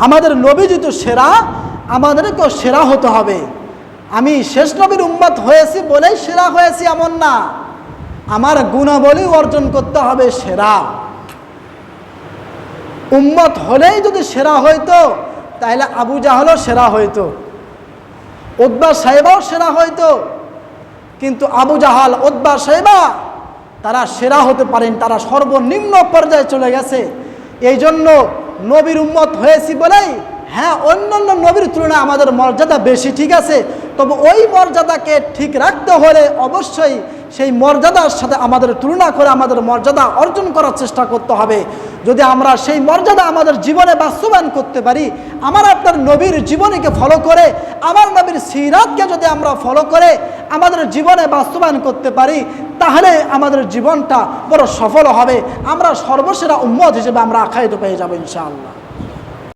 আমাদের নবীজি তো সেরা, আমাদেরকেও সেরা হতে হবে। আমি শেষ নবীর উম্মত হয়েছি বলেই সেরা হয়েছি এমন না, আমার গুণাবলী অর্জন করতে হবে সেরা। উম্মত হলেই যদি সেরা হইতো তাহলে আবু জাহলও সেরা হইতো, উতবা সাইবাও সেরা হইতো, কিন্তু আবু জাহাল উতবা সাইবা তারা সেরা হতে পারেন, তারা সর্বনিম্ন পর্যায়ে চলে গেছে। এই জন্য নবীর উম্মত হয়েছি বলেই, হ্যাঁ অন্যান্য নবীর তুলনায় আমাদের মর্যাদা বেশি, ঠিক আছে, তবে ওই মর্যাদাকে ঠিক রাখতে হলে অবশ্যই সেই মর্যাদার সাথে আমাদের তুলনা করে আমাদের মর্যাদা অর্জন করার চেষ্টা করতে হবে। যদি আমরা সেই মর্যাদা আমাদের জীবনে বাস্তবায়ন করতে পারি, আমার আপনার নবীর জীবনীকে ফলো করে, আমার নবীর সিরাতকে যদি আমরা ফলো করে আমাদের জীবনে বাস্তবায়ন করতে পারি, তাহলে আমাদের জীবনটা বড় সফল হবে। আমরা সর্বসেরা উম্মত হিসেবে আমরা আখ্যায়িত পেয়ে যাব ইনশাআল্লাহ।